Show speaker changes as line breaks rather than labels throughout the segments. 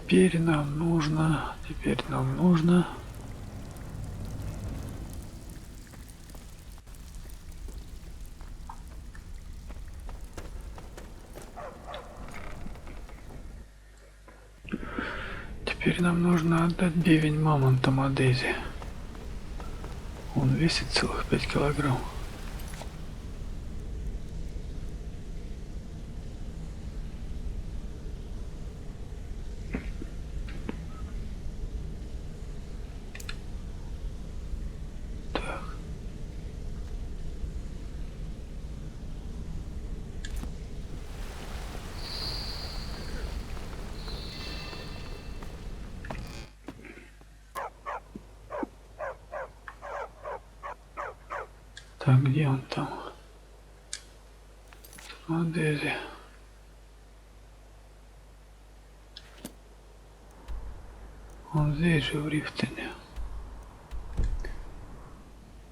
Теперь нам нужно. Теперь нам нужно отдать бивень мамонта Мадези. Он весит целых 5 килограмм. Так, где он там? Мадези. Он здесь же в Рифтоне.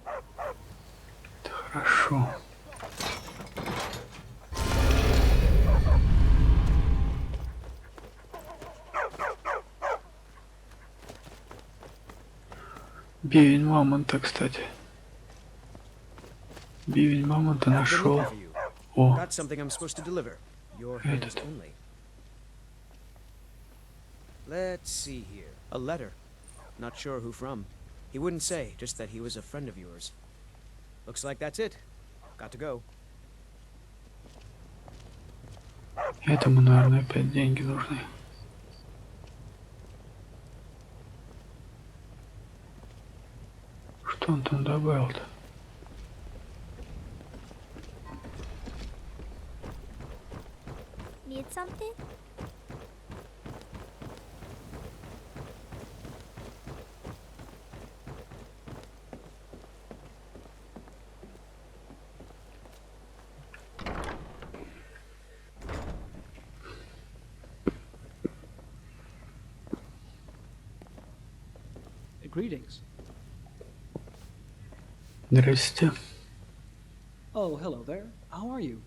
Это хорошо. Бивень мамонта, кстати. Бивень мамонта нашел. О, этот.
Let's see here. A letter. Not sure who from. He wouldn't say, just that he was a friend of yours. Looks like that's it. Got to go.
Этому, наверное, опять деньги нужны. Что он там добавил-то?
Need something?
Greetings.
Здрасте.
Oh, hello there. How are you?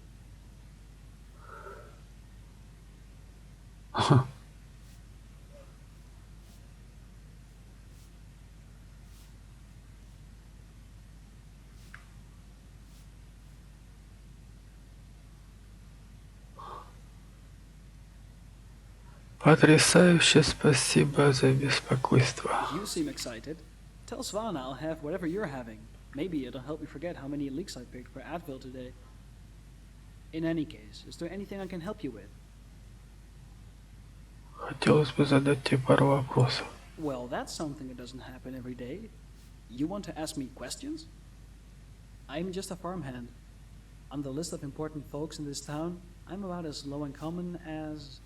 Потрясающе, спасибо за беспокойство.
You seem excited. Tell Svan I'll have whatever you're having. Maybe it'll help me forget how many leaks I picked for Advil today. In any case, is there anything I can help you with?
Хотелось бы задать тебе пару вопросов.
Well, that's something that doesn't happen every day. You want to ask me questions? I'm just a farmhand. On the list of important folks in this town, I'm about as low and common as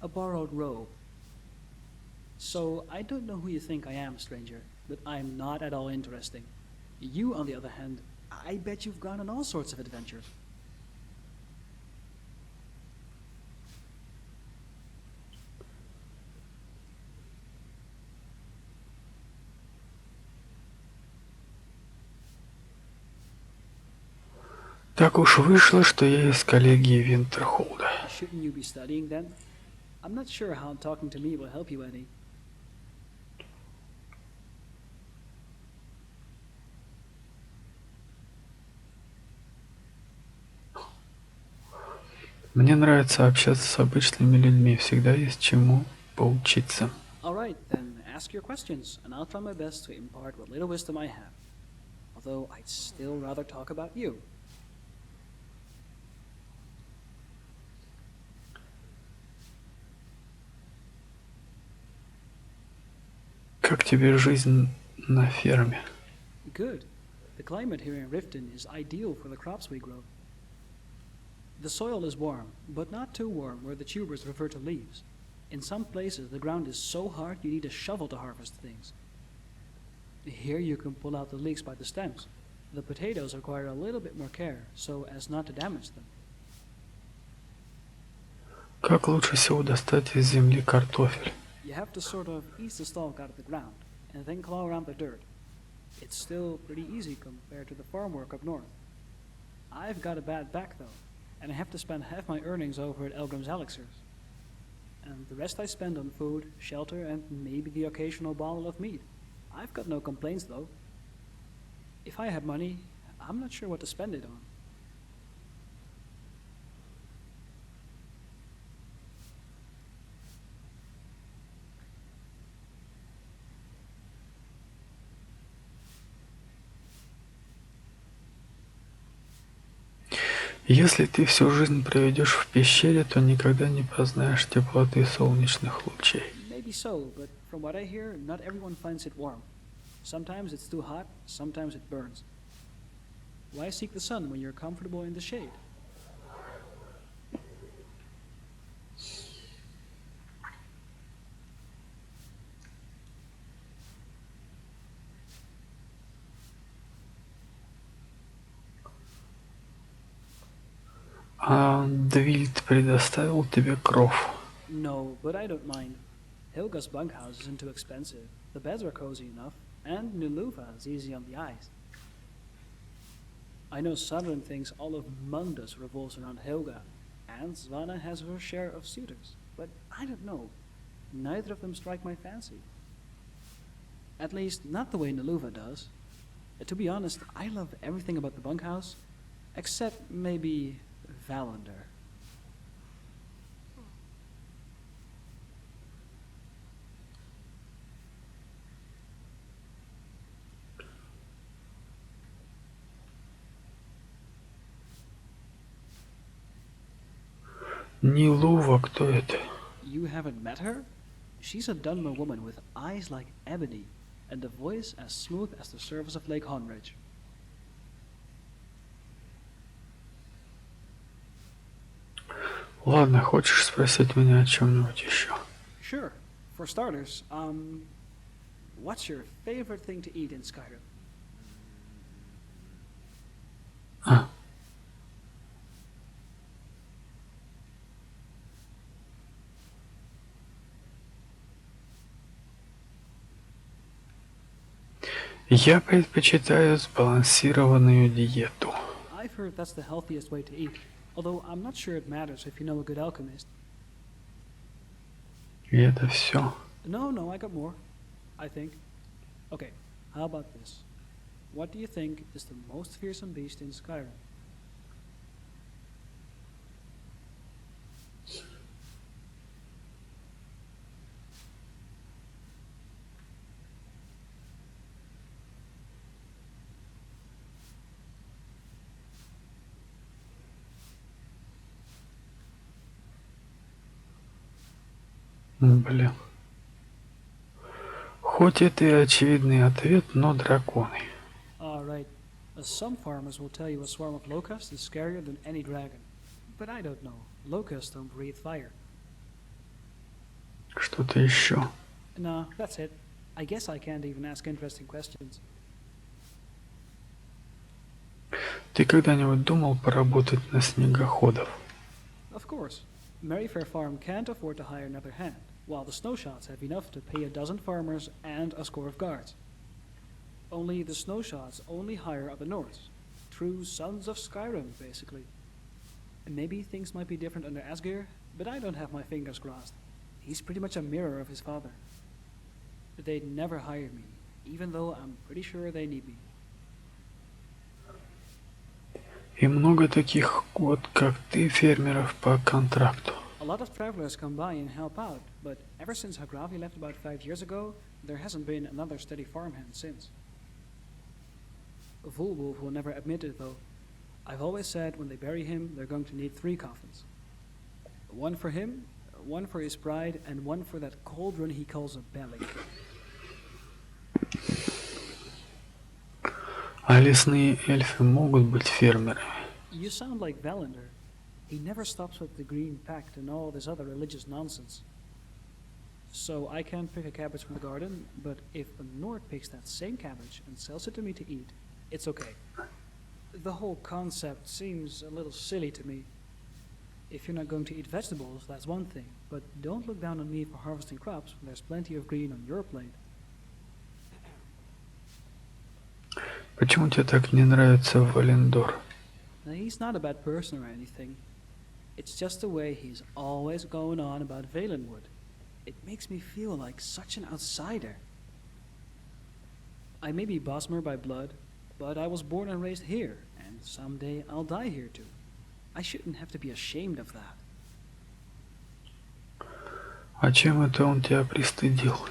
a borrowed robe. So I don't know who you think I am, stranger, but I'm not at all interesting. You, on the other hand, I bet you've gone on all sorts of adventures.
Так уж вышло, что я из коллегии Винтерхолда.
Shouldn't you be studying then? I'm not sure how talking to me will help you any.
Мне нравится общаться с обычными людьми, всегда есть чему поучиться.
All right, then ask your questions, and I'll try my best to impart what little wisdom I have. Although I'd still rather talk about you.
Как тебе жизнь на ферме?
Good. The climate here in Riften is ideal for the crops we grow. The soil is warm, but not too warm where the tubers refer to leaves. In some places, the ground is so hard you need a shovel to harvest things. Here you can pull out the leeks by the stems. The potatoes require a little bit more care, so as not to damage them.
Как лучше всего достать из земли картофель?
You have to sort of ease the stalk out of the ground, and then claw around the dirt. It's still pretty easy compared to the farm work up north. I've got a bad back though, and I have to spend half my earnings over at Elgrim's Elixirs. and the rest I spend on food, shelter, and maybe the occasional bottle of meat. I've got no complaints though. If I had money, I'm not sure what to spend it on.
Если ты всю жизнь проведешь в пещере, то никогда не познаешь теплоты солнечных лучей.
Maybe so, but from what I hear, not everyone finds it warm. Sometimes it's too hot, sometimes it burns. Why seek the sun when you're comfortable in the shade?
А Двильд предоставил тебе кров.
No, but I don't mind. Helga's bunkhouse isn't too expensive. The beds are cozy enough, and Nuluva is easy on the eyes. I know Southern thinks all of Mundus revolves around Helga, and Svanna has her share of suitors, but I don't know. Neither of them strike my fancy. At least, not the way Nuluva does. To be honest, I love everything about the bunkhouse, except maybe Valander.
Нилува, кто это?
You haven't met her? She's a Dunmer woman with eyes like ebony, and a voice as smooth as the surface of Lake Honridge.
Ладно, хочешь спросить меня о чем-нибудь еще?
Sure. For starters, what's your favorite thing to eat in Skyrim?
А, я предпочитаю сбалансированную диету.
I've heard that's the healthiest way to eat, although I'm not sure it matters if you know a good alchemist.
И это все.
No, I got more. I think. Okay, how about this? What do you think is the most fearsome beast in Skyrim?
Блин. Хоть это и очевидный ответ, но драконы.
Alright, some farmers will tell you a swarm of locusts is scarier than any dragon. But I don't know. Locusts don't breathe fire.
Что-то еще.
No, that's it. I guess I can't even ask interesting questions.
Ты когда-нибудь думал поработать на снегоходов?
Of course. Merryfair Farm can't afford to hire another hand, while the Snowshots have enough to pay a dozen farmers and a score of guards. Only the Snowshots only hire up the north. True sons of Skyrim, basically. And maybe things might be different under Asgeir, but I don't have my fingers crossed. He's pretty much a mirror of his father. But they'd never hire me, even though I'm pretty sure they need me.
И много таких вот, как ты, фермеров по контракту.
A lot of travelers come by and help out, but ever since Hagravi left about 5 years ago, there hasn't been another steady farmhand since. Volwolf will never admit it though. I've always said when they bury him, they're going to need 3 coffins. One for him, one for his bride, and one for that cauldron he calls a belly.
А лесные эльфы могут быть фермерами?
You sound like Valander. He never stops with the Green Pact and all this other religious nonsense. So I can't pick a cabbage from the garden, but if a Nord picks that same cabbage and sells it to me to eat, it's okay. The whole concept seems a little silly to me. If you're not going to eat vegetables, that's one thing, but don't look down on me for harvesting crops when there's plenty of green on your plate.
Почему тебе так не нравится Валендор?
Now, he's not a bad person or anything. It's just the way he's always going on about Valenwood. It makes me feel like such an outsider. I may be Bosmer by blood, but I was born and raised here, and someday I'll die here too. I shouldn't have to be ashamed of that.
А чем это он тебя пристыдил?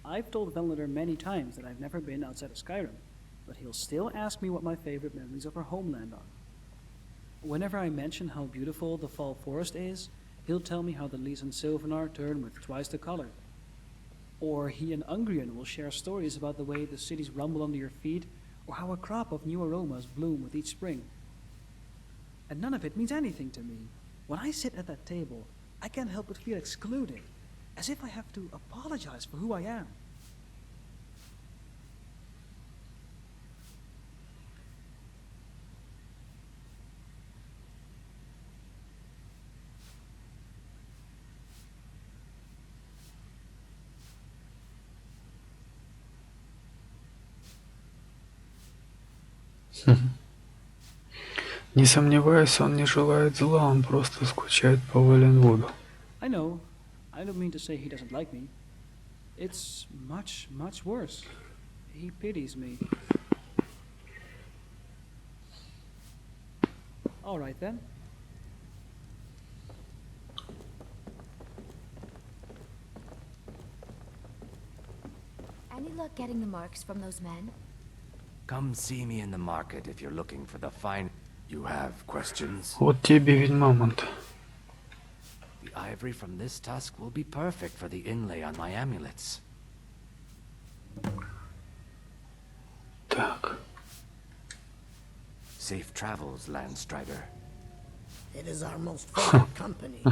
I've told Valenwood many times that I've never been outside of Skyrim, but he'll still ask me what my favorite memories of our homeland are. Whenever I mention how beautiful the fall forest is, he'll tell me how the leaves in Sylvanar turn with twice the color. Or he and Ungrian will share stories about the way the cities rumble under your feet, or how a crop of new aromas bloom with each spring. And none of it means anything to me. When I sit at that table, I can't help but feel excluded, as if I have to apologize for who I am.
Не сомневаюсь, он не желает зла, он просто скучает по Валенвуду.
I know. I don't mean to say he doesn't like me. It's much, much worse. He pities me. All right then.
Any luck getting the marks from those men?
Come see me in the market if you're looking for the fine. You have questions?
Вот тебе бивень мамонта.
The ivory from this tusk will be perfect for the inlay on my amulets.
Так.
Safe travels, Landstrider.
It is our most favorite company.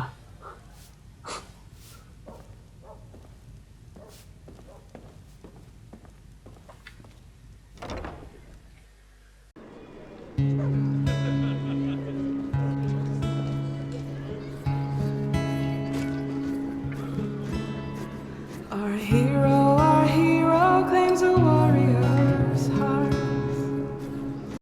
Our hero